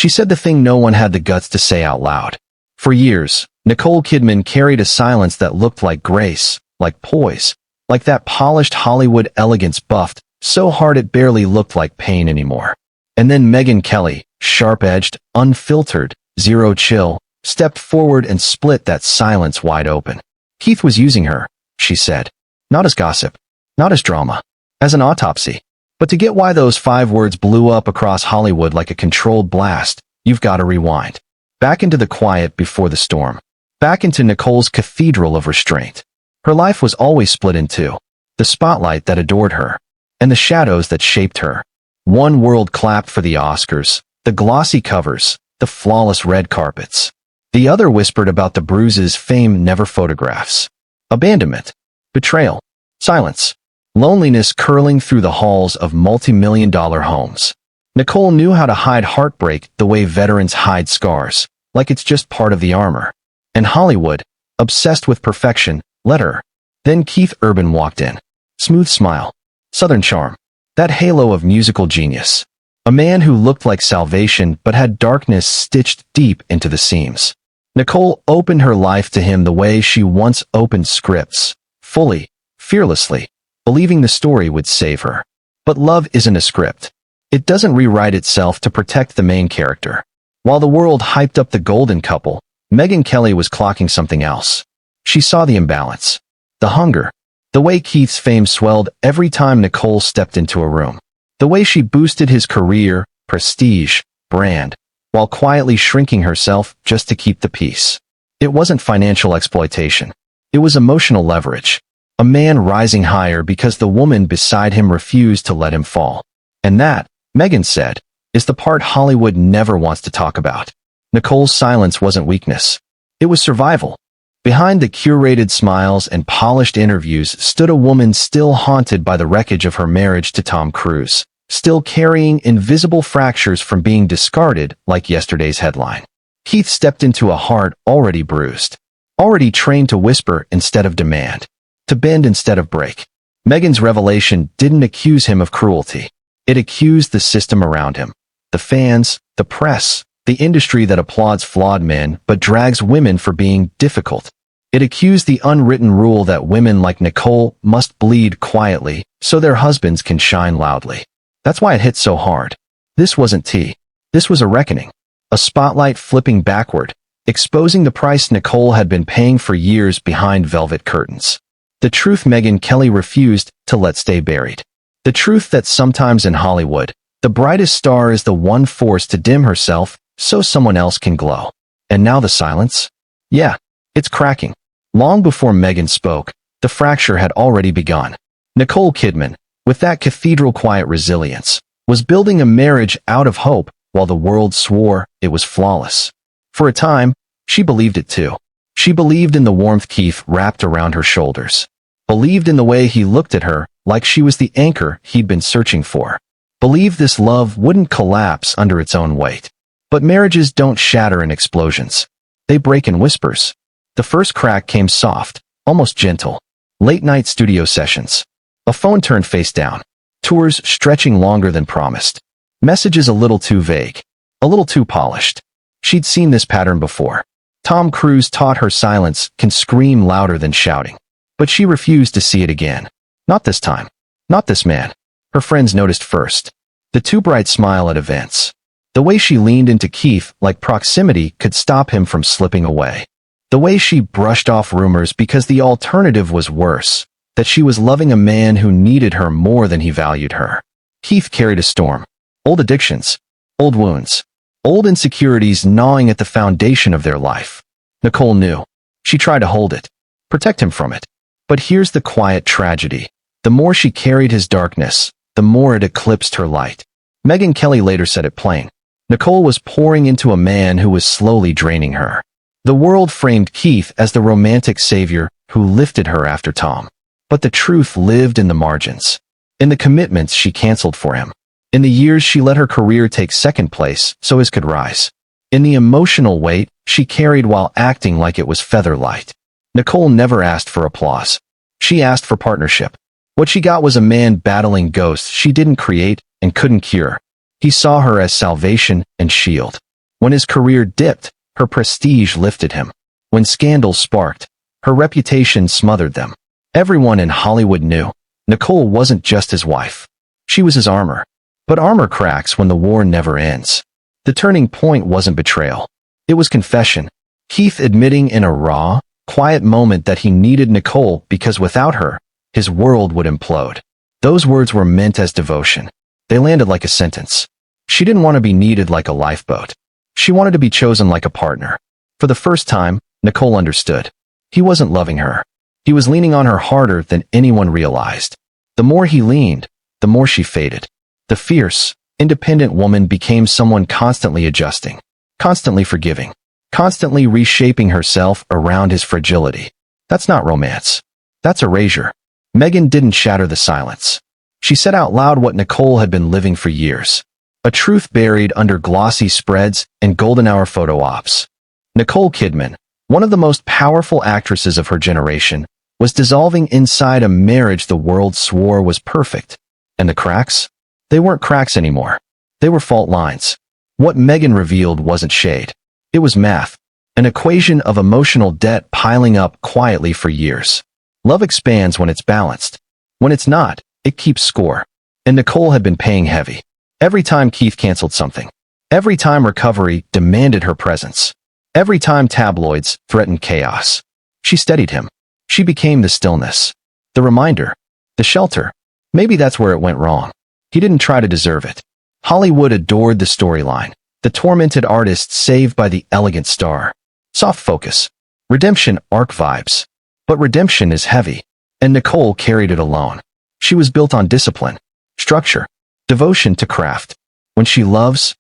She said the thing no one had the guts to say out loud. For years, Nicole Kidman carried a silence that looked like grace, like poise, like that polished Hollywood elegance buffed so hard it barely looked like pain anymore. And then Megyn Kelly, sharp-edged, unfiltered, zero chill, stepped forward and split that silence wide open. Keith was using her, she said. Not as gossip, not as drama, as an autopsy. But to get why those 5 words blew up across Hollywood like a controlled blast, you've got to rewind. Back into the quiet before the storm. Back into Nicole's cathedral of restraint. Her life was always split in two. The spotlight that adored her, and the shadows that shaped her. One world clapped for the Oscars, the glossy covers, the flawless red carpets. The other whispered about the bruises fame never photographs. Abandonment, betrayal, silence, loneliness curling through the halls of multi-million-dollar homes. Nicole knew how to hide heartbreak the way veterans hide scars, like it's just part of the armor. And Hollywood, obsessed with perfection, let her. Then Keith Urban walked in. Smooth smile, southern charm, that halo of musical genius. A man who looked like salvation but had darkness stitched deep into the seams. Nicole opened her life to him the way she once opened scripts, fully, fearlessly, believing the story would save her. But love isn't a script. It doesn't rewrite itself to protect the main character. While the world hyped up the golden couple, Megyn Kelly was clocking something else. She saw the imbalance, the hunger, the way Keith's fame swelled every time Nicole stepped into a room, the way she boosted his career, prestige, brand, while quietly shrinking herself just to keep the peace. It wasn't financial exploitation. It was emotional leverage. A man rising higher because the woman beside him refused to let him fall. And that, Megyn said, is the part Hollywood never wants to talk about. Nicole's silence wasn't weakness. It was survival. Behind the curated smiles and polished interviews stood a woman still haunted by the wreckage of her marriage to Tom Cruise, still carrying invisible fractures from being discarded like yesterday's headline. Keith stepped into a heart already bruised, already trained to whisper instead of demand, to bend instead of break. Megyn's revelation didn't accuse him of cruelty. It accused the system around him, the fans, the press, the industry that applauds flawed men but drags women for being difficult. It accused the unwritten rule that women like Nicole must bleed quietly so their husbands can shine loudly. That's why it hit so hard. This wasn't tea. This was a reckoning. A spotlight flipping backward, exposing the price Nicole had been paying for years behind velvet curtains. The truth Megyn Kelly refused to let stay buried. The truth that sometimes in Hollywood, the brightest star is the one forced to dim herself so someone else can glow. And now the silence? Yeah, it's cracking. Long before Megyn spoke, the fracture had already begun. Nicole Kidman, with that cathedral quiet resilience, was building a marriage out of hope while the world swore it was flawless. For a time, she believed it too. She believed in the warmth Keith wrapped around her shoulders. Believed in the way he looked at her like she was the anchor he'd been searching for. Believed this love wouldn't collapse under its own weight. But marriages don't shatter in explosions. They break in whispers. The first crack came soft, almost gentle. Late-night studio sessions. A phone turned face down. Tours stretching longer than promised. Messages a little too vague. A little too polished. She'd seen this pattern before. Tom Cruise taught her silence can scream louder than shouting. But she refused to see it again. Not this time. Not this man. Her friends noticed first. The too bright smile at events. The way she leaned into Keith like proximity could stop him from slipping away. The way she brushed off rumors because the alternative was worse, that she was loving a man who needed her more than he valued her. Keith carried a storm. Old addictions. Old wounds. Old insecurities gnawing at the foundation of their life. Nicole knew. She tried to hold it. Protect him from it. But here's the quiet tragedy. The more she carried his darkness, the more it eclipsed her light. Megyn Kelly later said it plain. Nicole was pouring into a man who was slowly draining her. The world framed Keith as the romantic savior who lifted her after Tom. But the truth lived in the margins. In the commitments she canceled for him. In the years she let her career take second place so his could rise. In the emotional weight she carried while acting like it was featherlight. Nicole never asked for applause. She asked for partnership. What she got was a man battling ghosts she didn't create and couldn't cure. He saw her as salvation and shield. When his career dipped, her prestige lifted him. When scandals sparked, her reputation smothered them. Everyone in Hollywood knew Nicole wasn't just his wife. She was his armor. But armor cracks when the war never ends. The turning point wasn't betrayal. It was confession. Keith admitting in a raw, quiet moment that he needed Nicole because without her, his world would implode. Those words were meant as devotion. They landed like a sentence. She didn't want to be needed like a lifeboat. She wanted to be chosen like a partner. For the first time, Nicole understood. He wasn't loving her. He was leaning on her harder than anyone realized. The more he leaned, the more she faded. The fierce, independent woman became someone constantly adjusting, constantly forgiving, constantly reshaping herself around his fragility. That's not romance. That's erasure. Megyn didn't shatter the silence. She said out loud what Nicole had been living for years. A truth buried under glossy spreads and golden hour photo ops. Nicole Kidman, one of the most powerful actresses of her generation, was dissolving inside a marriage the world swore was perfect. And the cracks? They weren't cracks anymore. They were fault lines. What Megyn revealed wasn't shade. It was math. An equation of emotional debt piling up quietly for years. Love expands when it's balanced. When it's not, it keeps score. And Nicole had been paying heavy. Every time Keith canceled something. Every time recovery demanded her presence. Every time tabloids threatened chaos. She steadied him. She became the stillness. The reminder. The shelter. Maybe that's where it went wrong. He didn't try to deserve it. Hollywood adored the storyline. The tormented artist saved by the elegant star. Soft focus. Redemption arc vibes. But redemption is heavy. And Nicole carried it alone. She was built on discipline, structure, devotion to craft. When she loves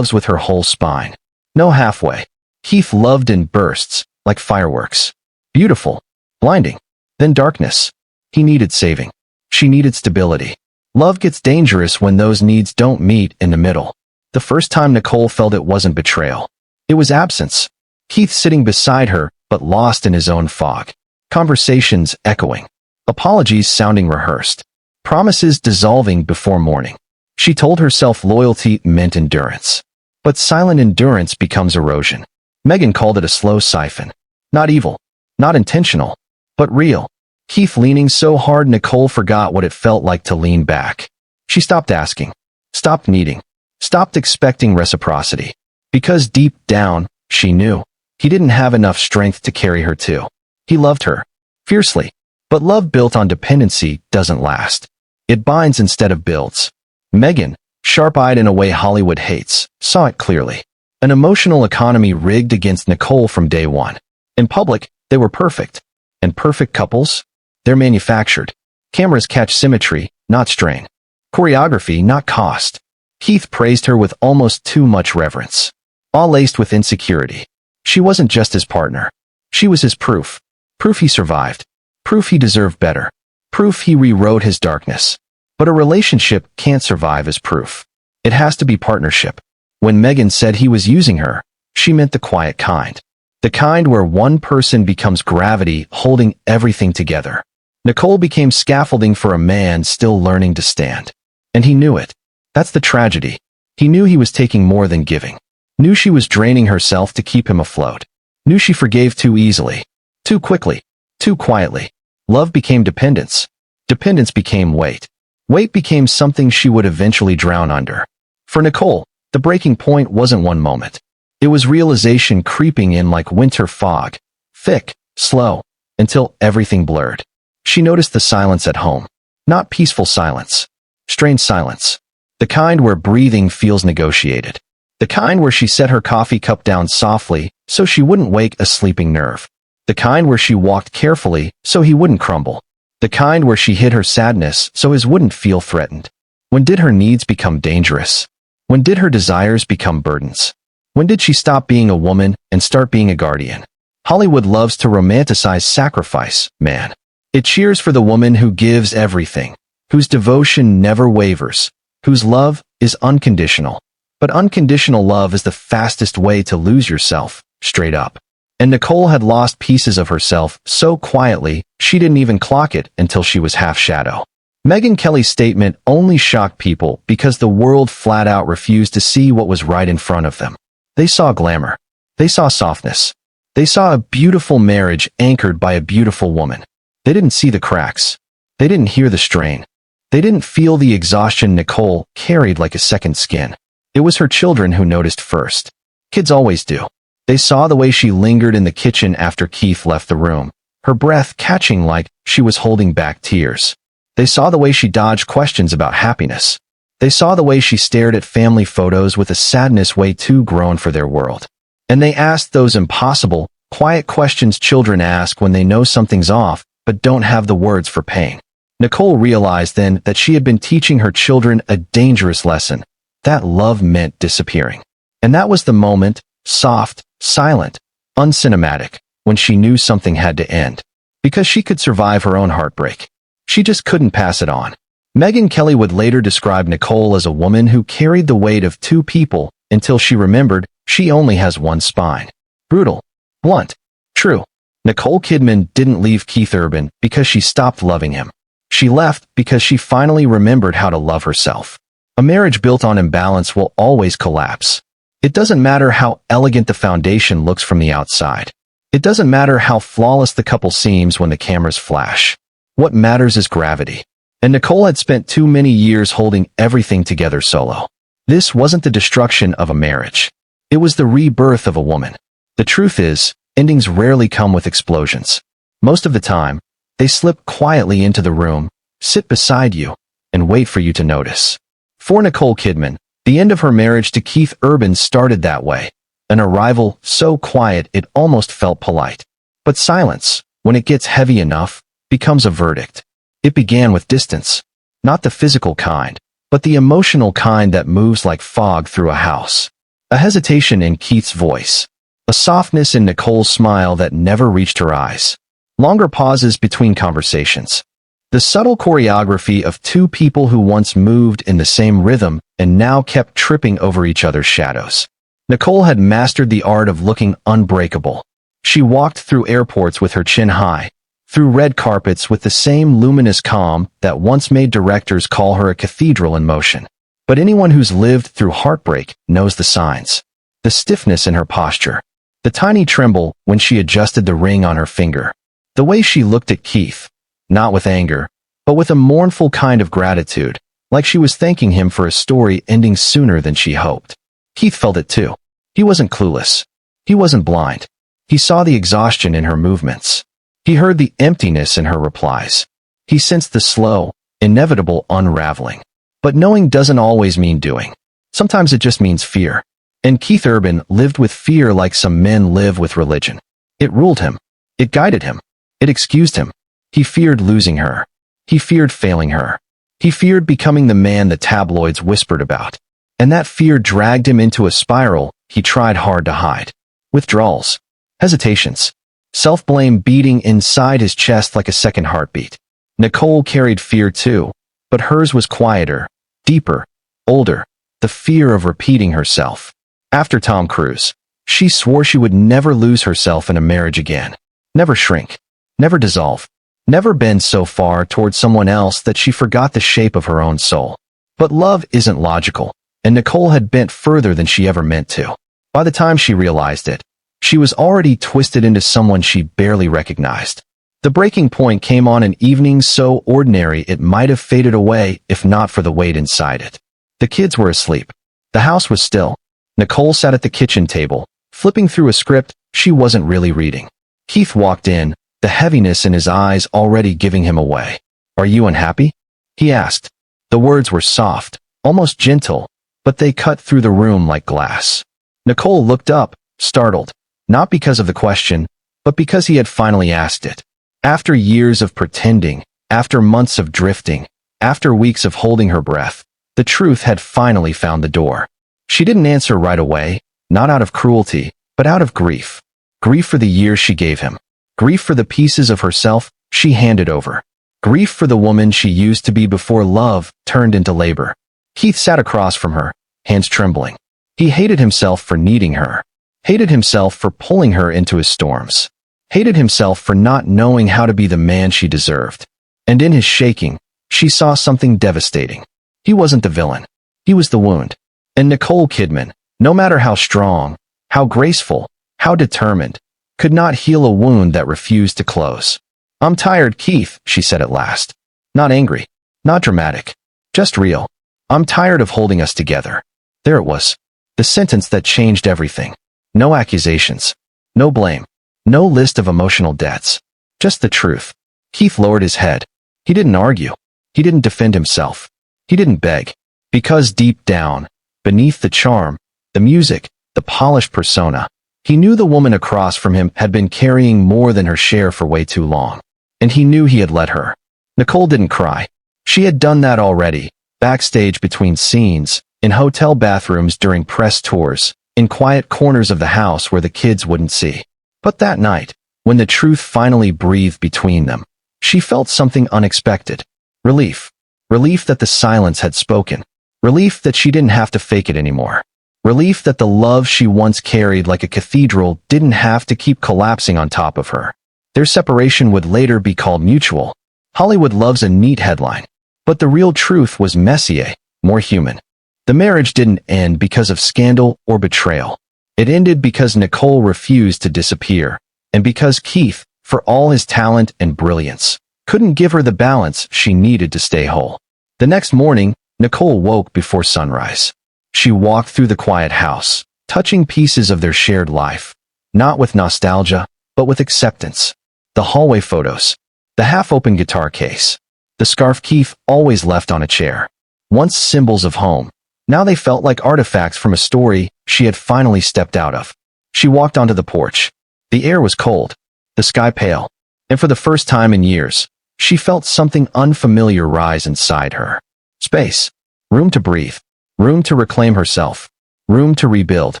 with her whole spine. No halfway. Keith loved in bursts, like fireworks. Beautiful. Blinding. Then darkness. He needed saving. She needed stability. Love gets dangerous when those needs don't meet in the middle. The first time Nicole felt it wasn't betrayal. It was absence. Keith sitting beside her, but lost in his own fog. Conversations echoing. Apologies sounding rehearsed. Promises dissolving before morning. She told herself loyalty meant endurance. But silent endurance becomes erosion. Megyn called it a slow siphon. Not evil. Not intentional. But real. Keith leaning so hard Nicole forgot what it felt like to lean back. She stopped asking. Stopped needing. Stopped expecting reciprocity. Because deep down, she knew. He didn't have enough strength to carry her too. He loved her. Fiercely. But love built on dependency doesn't last. It binds instead of builds. Megyn, sharp-eyed in a way Hollywood hates, saw it clearly. An emotional economy rigged against Nicole from day one. In public, they were perfect. And perfect couples? They're manufactured. Cameras catch symmetry, not strain. Choreography, not cost. Keith praised her with almost too much reverence. All laced with insecurity. She wasn't just his partner. She was his proof. Proof he survived. Proof he deserved better. Proof he rewrote his darkness. But a relationship can't survive as proof. It has to be partnership. When Megyn said he was using her, she meant the quiet kind. The kind where one person becomes gravity holding everything together. Nicole became scaffolding for a man still learning to stand. And he knew it. That's the tragedy. He knew he was taking more than giving. Knew she was draining herself to keep him afloat. Knew she forgave too easily. Too quickly. Too quietly. Love became dependence. Dependence became weight. Weight became something she would eventually drown under. For Nicole, the breaking point wasn't one moment. It was realization creeping in like winter fog. Thick, slow, until everything blurred. She noticed the silence at home. Not peaceful silence. Strained silence. The kind where breathing feels negotiated. The kind where she set her coffee cup down softly so she wouldn't wake a sleeping nerve. The kind where she walked carefully so he wouldn't crumble. The kind where she hid her sadness so his wouldn't feel threatened. When did her needs become dangerous? When did her desires become burdens? When did she stop being a woman and start being a guardian? Hollywood loves to romanticize sacrifice, man. It cheers for the woman who gives everything, whose devotion never wavers, whose love is unconditional. But unconditional love is the fastest way to lose yourself, straight up. And Nicole had lost pieces of herself so quietly, she didn't even clock it until she was half shadow. Megyn Kelly's statement only shocked people because the world flat out refused to see what was right in front of them. They saw glamour. They saw softness. They saw a beautiful marriage anchored by a beautiful woman. They didn't see the cracks. They didn't hear the strain. They didn't feel the exhaustion Nicole carried like a second skin. It was her children who noticed first. Kids always do. They saw the way she lingered in the kitchen after Keith left the room, her breath catching like she was holding back tears. They saw the way she dodged questions about happiness. They saw the way she stared at family photos with a sadness way too grown for their world. And they asked those impossible, quiet questions children ask when they know something's off but don't have the words for pain. Nicole realized then that she had been teaching her children a dangerous lesson, that love meant disappearing. And that was the moment, soft, silent, uncinematic, when she knew something had to end. Because she could survive her own heartbreak. She just couldn't pass it on. Megyn Kelly would later describe Nicole as a woman who carried the weight of two people until she remembered she only has one spine. Brutal. Blunt. True. Nicole Kidman didn't leave Keith Urban because she stopped loving him. She left because she finally remembered how to love herself. A marriage built on imbalance will always collapse. It doesn't matter how elegant the foundation looks from the outside. It doesn't matter how flawless the couple seems when the cameras flash. What matters is gravity. And Nicole had spent too many years holding everything together solo. This wasn't the destruction of a marriage. It was the rebirth of a woman. The truth is, endings rarely come with explosions. Most of the time, they slip quietly into the room, sit beside you, and wait for you to notice. For Nicole Kidman, the end of her marriage to Keith Urban started that way. An arrival so quiet it almost felt polite. But silence, when it gets heavy enough, becomes a verdict. It began with distance. Not the physical kind, but the emotional kind that moves like fog through a house. A hesitation in Keith's voice. A softness in Nicole's smile that never reached her eyes. Longer pauses between conversations. The subtle choreography of two people who once moved in the same rhythm and now kept tripping over each other's shadows. Nicole had mastered the art of looking unbreakable. She walked through airports with her chin high, through red carpets with the same luminous calm that once made directors call her a cathedral in motion. But anyone who's lived through heartbreak knows the signs. The stiffness in her posture. The tiny tremble when she adjusted the ring on her finger. The way she looked at Keith, not with anger, but with a mournful kind of gratitude, like she was thanking him for a story ending sooner than she hoped. Keith felt it too. He wasn't clueless. He wasn't blind. He saw the exhaustion in her movements. He heard the emptiness in her replies. He sensed the slow, inevitable unraveling. But knowing doesn't always mean doing. Sometimes it just means fear. And Keith Urban lived with fear like some men live with religion. It ruled him. It guided him. It excused him. He feared losing her. He feared failing her. He feared becoming the man the tabloids whispered about. And that fear dragged him into a spiral he tried hard to hide. Withdrawals. Hesitations. Self-blame beating inside his chest like a second heartbeat. Nicole carried fear too, but hers was quieter, deeper, older, the fear of repeating herself. After Tom Cruise, she swore she would never lose herself in a marriage again. Never shrink. Never dissolve. Never bend so far towards someone else that she forgot the shape of her own soul. But love isn't logical, and Nicole had bent further than she ever meant to. By the time she realized it, she was already twisted into someone she barely recognized. The breaking point came on an evening so ordinary it might have faded away if not for the weight inside it. The kids were asleep. The house was still. Nicole sat at the kitchen table, flipping through a script she wasn't really reading. Keith walked in, the heaviness in his eyes already giving him away. "Are you unhappy?" he asked. The words were soft, almost gentle, but they cut through the room like glass. Nicole looked up, startled. Not because of the question, but because he had finally asked it. After years of pretending, after months of drifting, after weeks of holding her breath, the truth had finally found the door. She didn't answer right away, not out of cruelty, but out of grief. Grief for the years she gave him. Grief for the pieces of herself she handed over. Grief for the woman she used to be before love turned into labor. Keith sat across from her, hands trembling. He hated himself for needing her. Hated himself for pulling her into his storms. Hated himself for not knowing how to be the man she deserved. And in his shaking, she saw something devastating. He wasn't the villain. He was the wound. And Nicole Kidman, no matter how strong, How graceful, how determined, could not heal a wound that refused to close. "I'm tired, Keith," she said at last. Not angry, not dramatic, just real. "I'm tired of holding us together." There it was. The sentence that changed everything. No accusations. No blame. No list of emotional debts. Just the truth. Keith lowered his head. He didn't argue. He didn't defend himself. He didn't beg. Because deep down, beneath the charm, the music, the polished persona, he knew the woman across from him had been carrying more than her share for way too long. And he knew he had let her. Nicole didn't cry. She had done that already, backstage between scenes, in hotel bathrooms during press tours, in quiet corners of the house where the kids wouldn't see. But that night, when the truth finally breathed between them, she felt something unexpected. Relief. Relief that the silence had spoken. Relief that she didn't have to fake it anymore. Relief that the love she once carried like a cathedral didn't have to keep collapsing on top of her. Their separation would later be called mutual. Hollywood loves a neat headline. But the real truth was messier, more human. The marriage didn't end because of scandal or betrayal. It ended because Nicole refused to disappear, and because Keith, for all his talent and brilliance, couldn't give her the balance she needed to stay whole. The next morning, Nicole woke before sunrise. She walked through the quiet house, touching pieces of their shared life, not with nostalgia, but with acceptance. The hallway photos, the half-open guitar case, the scarf Keith always left on a chair. Once symbols of home, now they felt like artifacts from a story she had finally stepped out of. She walked onto the porch. The air was cold, the sky pale, and for the first time in years, she felt something unfamiliar rise inside her. Space. Room to breathe. Room to reclaim herself. Room to rebuild.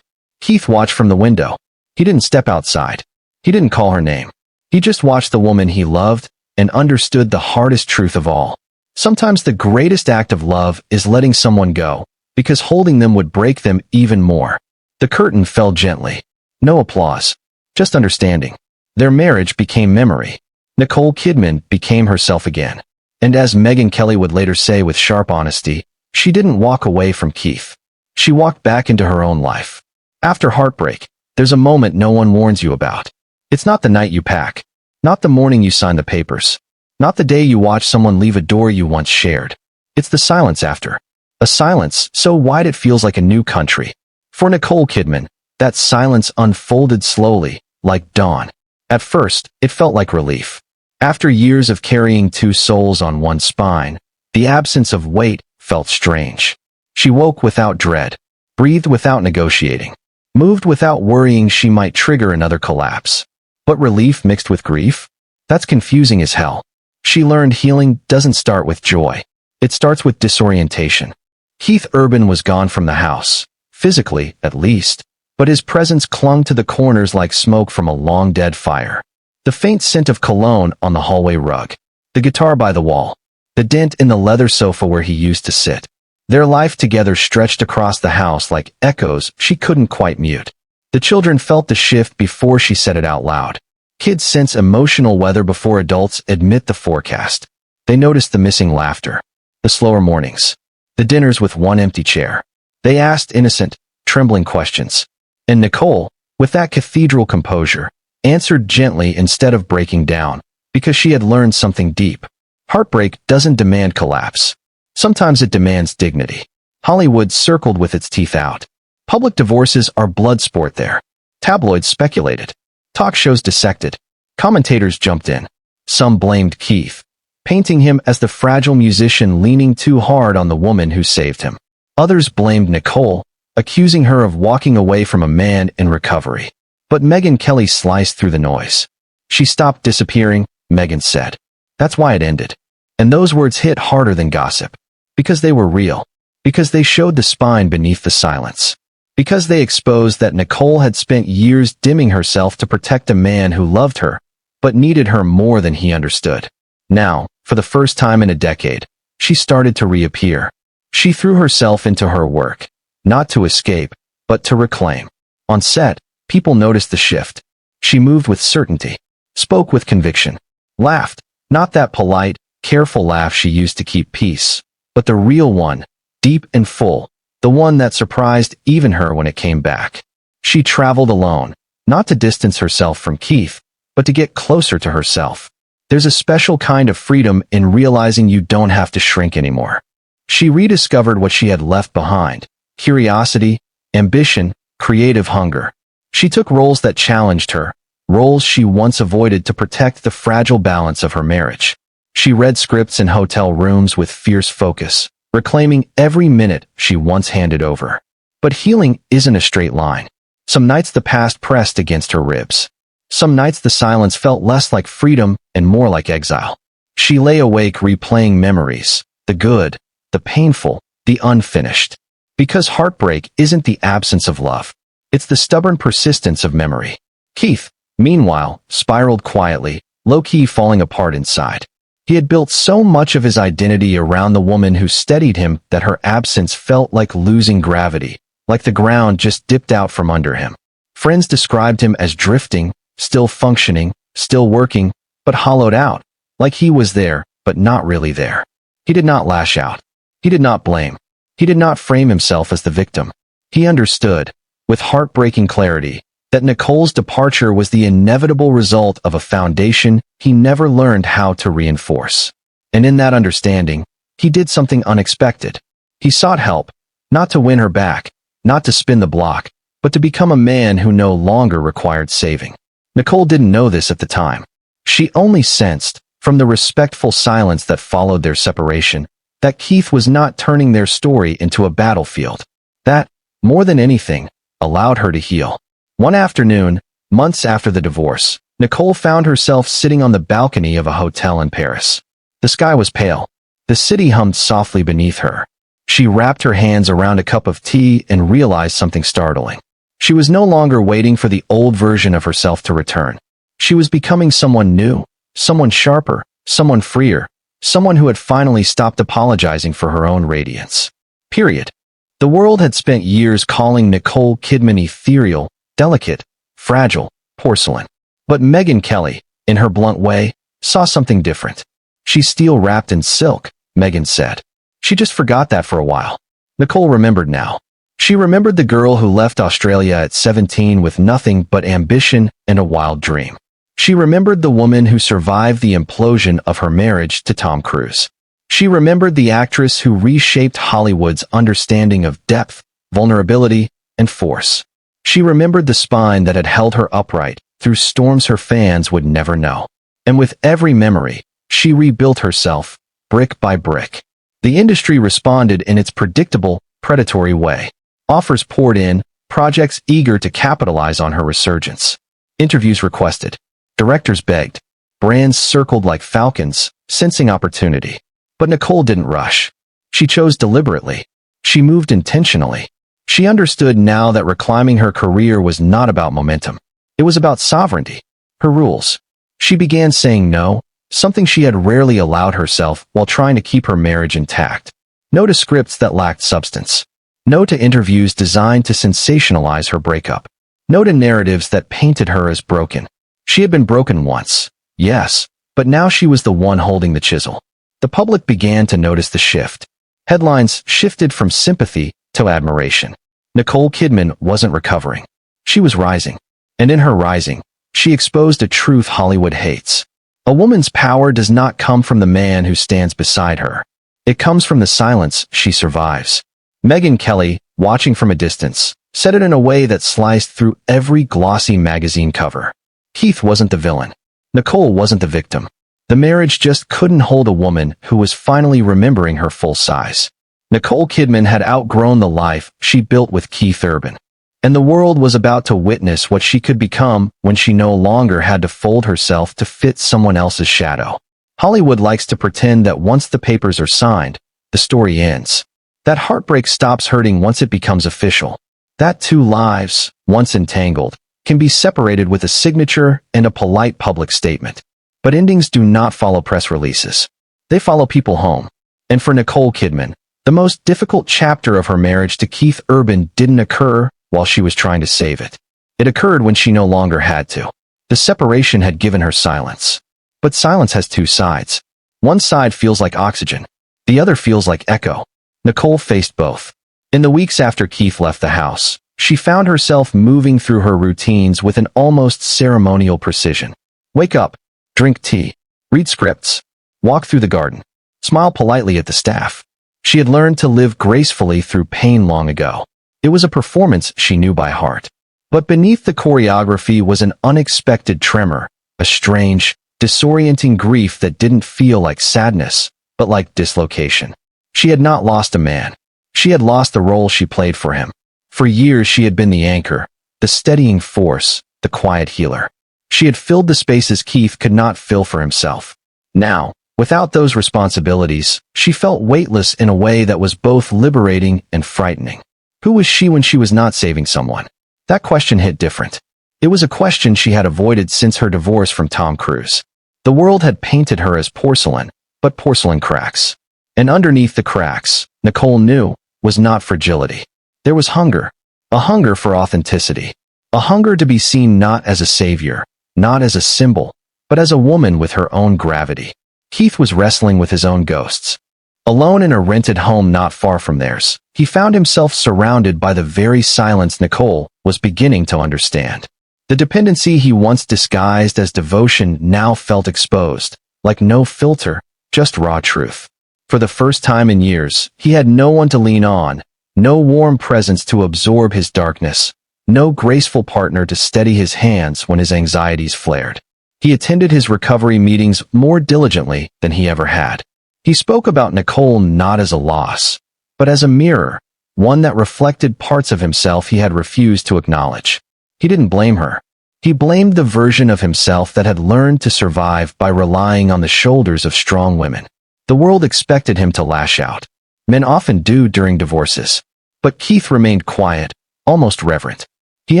Keith watched from the window. He didn't step outside. He didn't call her name. He just watched the woman he loved and understood the hardest truth of all. Sometimes the greatest act of love is letting someone go, because holding them would break them even more. The curtain fell gently. No applause. Just understanding. Their marriage became memory. Nicole Kidman became herself again. And as Megyn Kelly would later say with sharp honesty, she didn't walk away from Keith. She walked back into her own life. After heartbreak, there's a moment no one warns you about. It's not the night you pack. Not the morning you sign the papers. Not the day you watch someone leave a door you once shared. It's the silence after. A silence so wide it feels like a new country. For Nicole Kidman, that silence unfolded slowly, like dawn. At first, it felt like relief. After years of carrying two souls on one spine, the absence of weight felt strange. She woke without dread, breathed without negotiating, moved without worrying she might trigger another collapse. But relief mixed with grief? That's confusing as hell. She learned healing doesn't start with joy. It starts with disorientation. Keith Urban was gone from the house, physically, at least, but his presence clung to the corners like smoke from a long-dead fire. The faint scent of cologne on the hallway rug, the guitar by the wall, the dent in the leather sofa where he used to sit. Their life together stretched across the house like echoes she couldn't quite mute. The children felt the shift before she said it out loud. Kids sense emotional weather before adults admit the forecast. They noticed the missing laughter, the slower mornings, the dinners with one empty chair. They asked innocent, trembling questions. And Nicole, with that cathedral composure, answered gently instead of breaking down, because she had learned something deep. Heartbreak doesn't demand collapse. Sometimes it demands dignity. Hollywood circled with its teeth out. Public divorces are blood sport there. Tabloids speculated. Talk shows dissected. Commentators jumped in. Some blamed Keith, painting him as the fragile musician leaning too hard on the woman who saved him. Others blamed Nicole, accusing her of walking away from a man in recovery. But Megyn Kelly sliced through the noise. She stopped disappearing, Megyn said. That's why it ended. And those words hit harder than gossip. Because they were real. Because they showed the spine beneath the silence. Because they exposed that Nicole had spent years dimming herself to protect a man who loved her, but needed her more than he understood. Now, for the first time in a decade, she started to reappear. She threw herself into her work, not to escape, but to reclaim. On set, people noticed the shift. She moved with certainty, spoke with conviction, laughed, not that polite, careful laugh she used to keep peace, but the real one, deep and full, the one that surprised even her when it came back. She traveled alone, not to distance herself from Keith, but to get closer to herself. There's a special kind of freedom in realizing you don't have to shrink anymore. She rediscovered what she had left behind: curiosity, ambition, creative hunger. She took roles that challenged her, roles she once avoided to protect the fragile balance of her marriage. She read scripts in hotel rooms with fierce focus, reclaiming every minute she once handed over. But healing isn't a straight line. Some nights the past pressed against her ribs. Some nights the silence felt less like freedom and more like exile. She lay awake replaying memories, the good, the painful, the unfinished. Because heartbreak isn't the absence of love. It's the stubborn persistence of memory. Keith, meanwhile, spiraled quietly, low-key falling apart inside. He had built so much of his identity around the woman who steadied him that her absence felt like losing gravity, like the ground just dipped out from under him. Friends described him as drifting, still functioning, still working, but hollowed out, like he was there, but not really there. He did not lash out. He did not blame. He did not frame himself as the victim. He understood, with heartbreaking clarity, that Nicole's departure was the inevitable result of a foundation he never learned how to reinforce. And in that understanding, he did something unexpected. He sought help, not to win her back, not to spin the block, but to become a man who no longer required saving. Nicole didn't know this at the time. She only sensed, from the respectful silence that followed their separation, that Keith was not turning their story into a battlefield. That, more than anything, allowed her to heal. One afternoon, months after the divorce, Nicole found herself sitting on the balcony of a hotel in Paris. The sky was pale. The city hummed softly beneath her. She wrapped her hands around a cup of tea and realized something startling. She was no longer waiting for the old version of herself to return. She was becoming someone new, someone sharper, someone freer, someone who had finally stopped apologizing for her own radiance. Period. The world had spent years calling Nicole Kidman ethereal, delicate, fragile, porcelain. But Megyn Kelly, in her blunt way, saw something different. "She's steel wrapped in silk," Megyn said. She just forgot that for a while. Nicole remembered now. She remembered the girl who left Australia at 17 with nothing but ambition and a wild dream. She remembered the woman who survived the implosion of her marriage to Tom Cruise. She remembered the actress who reshaped Hollywood's understanding of depth, vulnerability, and force. She remembered the spine that had held her upright through storms her fans would never know. And with every memory, she rebuilt herself, brick by brick. The industry responded in its predictable, predatory way. Offers poured in, projects eager to capitalize on her resurgence. Interviews requested. Directors begged. Brands circled like falcons, sensing opportunity. But Nicole didn't rush. She chose deliberately. She moved intentionally. She understood now that reclaiming her career was not about momentum. It was about sovereignty. Her rules. She began saying no, something she had rarely allowed herself while trying to keep her marriage intact. No to scripts that lacked substance. No to interviews designed to sensationalize her breakup. No to narratives that painted her as broken. She had been broken once, yes, but now she was the one holding the chisel. The public began to notice the shift. Headlines shifted from sympathy to admiration. Nicole Kidman wasn't recovering. She was rising. And in her rising, she exposed a truth Hollywood hates. A woman's power does not come from the man who stands beside her. It comes from the silence she survives. Megyn Kelly, watching from a distance, said it in a way that sliced through every glossy magazine cover. Keith wasn't the villain. Nicole wasn't the victim. The marriage just couldn't hold a woman who was finally remembering her full size. Nicole Kidman had outgrown the life she built with Keith Urban. And the world was about to witness what she could become when she no longer had to fold herself to fit someone else's shadow. Hollywood likes to pretend that once the papers are signed, the story ends. That heartbreak stops hurting once it becomes official. That two lives, once entangled, can be separated with a signature and a polite public statement. But endings do not follow press releases. They follow people home. And for Nicole Kidman, the most difficult chapter of her marriage to Keith Urban didn't occur while she was trying to save it. It occurred when she no longer had to. The separation had given her silence. But silence has two sides. One side feels like oxygen. The other feels like echo. Nicole faced both. In the weeks after Keith left the house, She found herself moving through her routines with an almost ceremonial precision. Wake up, drink tea, read scripts, walk through the garden, smile politely at the staff. She had learned to live gracefully through pain long ago. It was a performance she knew by heart. But beneath the choreography was an unexpected tremor, a strange, disorienting grief that didn't feel like sadness, but like dislocation. She had not lost a man. She had lost the role she played for him. For years she had been the anchor, the steadying force, the quiet healer. She had filled the spaces Keith could not fill for himself. Now, without those responsibilities, she felt weightless in a way that was both liberating and frightening. Who was she when she was not saving someone? That question hit different. It was a question she had avoided since her divorce from Tom Cruise. The world had painted her as porcelain, but porcelain cracks. And underneath the cracks, Nicole knew, was not fragility. There was hunger. A hunger for authenticity. A hunger to be seen not as a savior, not as a symbol, but as a woman with her own gravity. Keith was wrestling with his own ghosts. Alone in a rented home not far from theirs, he found himself surrounded by the very silence Nicole was beginning to understand. The dependency he once disguised as devotion now felt exposed, like no filter, just raw truth. For the first time in years, he had no one to lean on, no warm presence to absorb his darkness, no graceful partner to steady his hands when his anxieties flared. He attended his recovery meetings more diligently than he ever had. He spoke about Nicole not as a loss, but as a mirror, one that reflected parts of himself he had refused to acknowledge. He didn't blame her. He blamed the version of himself that had learned to survive by relying on the shoulders of strong women. The world expected him to lash out. Men often do during divorces. But Keith remained quiet, almost reverent. He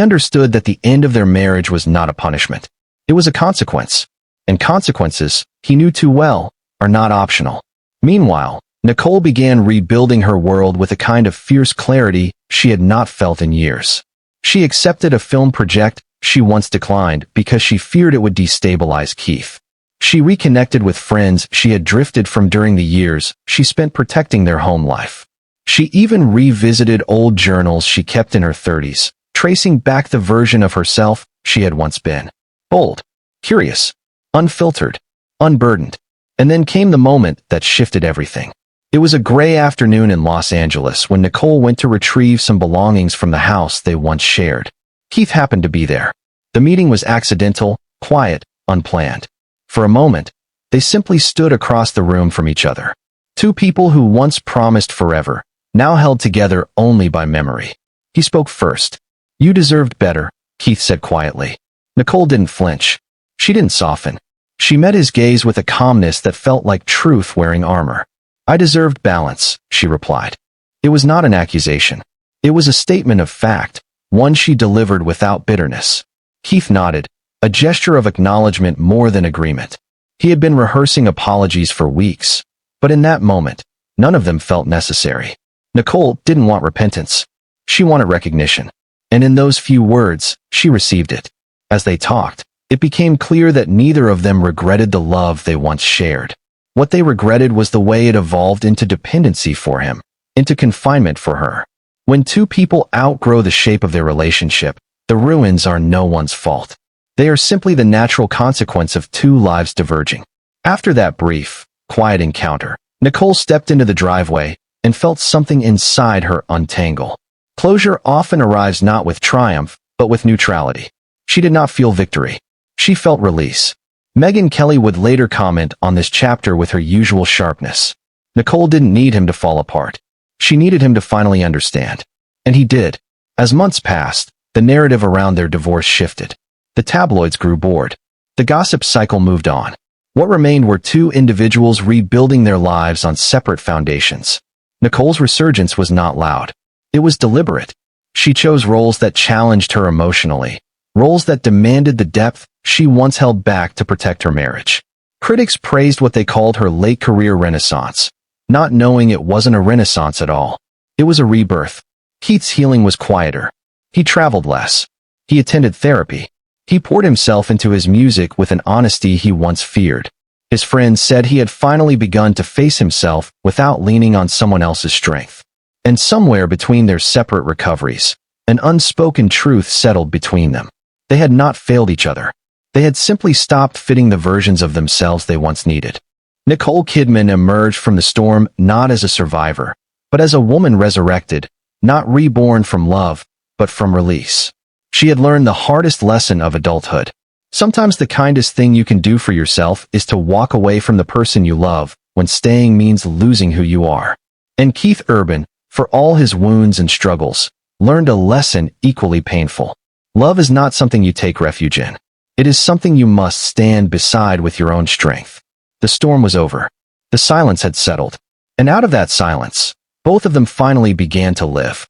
understood that the end of their marriage was not a punishment. It was a consequence. And consequences, he knew too well, are not optional. Meanwhile, Nicole began rebuilding her world with a kind of fierce clarity she had not felt in years. She accepted a film project she once declined because she feared it would destabilize Keith. She reconnected with friends she had drifted from during the years she spent protecting their home life. She even revisited old journals she kept in her 30s, tracing back the version of herself she had once been. Bold, curious, unfiltered, unburdened. And then came the moment that shifted everything. It was a gray afternoon in Los Angeles when Nicole went to retrieve some belongings from the house they once shared. Keith happened to be there. The meeting was accidental, quiet, unplanned. For a moment, they simply stood across the room from each other. Two people who once promised forever, now held together only by memory. He spoke first. "You deserved better," Keith said quietly. Nicole didn't flinch. She didn't soften. She met his gaze with a calmness that felt like truth wearing armor. "I deserved balance," she replied. It was not an accusation. It was a statement of fact, one she delivered without bitterness. Keith nodded, a gesture of acknowledgement more than agreement. He had been rehearsing apologies for weeks, but in that moment, none of them felt necessary. Nicole didn't want repentance. She wanted recognition. And in those few words, she received it. As they talked, it became clear that neither of them regretted the love they once shared. What they regretted was the way it evolved into dependency for him, into confinement for her. When two people outgrow the shape of their relationship, the ruins are no one's fault. They are simply the natural consequence of two lives diverging. After that brief, quiet encounter, Nicole stepped into the driveway and felt something inside her untangle. Closure often arrives not with triumph, but with neutrality. She did not feel victory. She felt release. Megyn Kelly would later comment on this chapter with her usual sharpness. Nicole didn't need him to fall apart. She needed him to finally understand. And he did. As months passed, the narrative around their divorce shifted. The tabloids grew bored. The gossip cycle moved on. What remained were two individuals rebuilding their lives on separate foundations. Nicole's resurgence was not loud. It was deliberate. She chose roles that challenged her emotionally, roles that demanded the depth she once held back to protect her marriage. Critics praised what they called her late career renaissance, not knowing it wasn't a renaissance at all. It was a rebirth. Keith's healing was quieter. He traveled less. He attended therapy. He poured himself into his music with an honesty he once feared. His friends said he had finally begun to face himself without leaning on someone else's strength. And somewhere between their separate recoveries, An unspoken truth settled between them. They had not failed each other. They had simply stopped fitting the versions of themselves they once needed. Nicole Kidman emerged from the storm not as a survivor, but as a woman resurrected, not reborn from love, but from release. She had learned the hardest lesson of adulthood. Sometimes the kindest thing you can do for yourself is to walk away from the person you love when staying means losing who you are. And Keith Urban, for all his wounds and struggles, learned a lesson equally painful. Love is not something you take refuge in. It is something you must stand beside with your own strength. The storm was over. The silence had settled. And out of that silence, both of them finally began to live.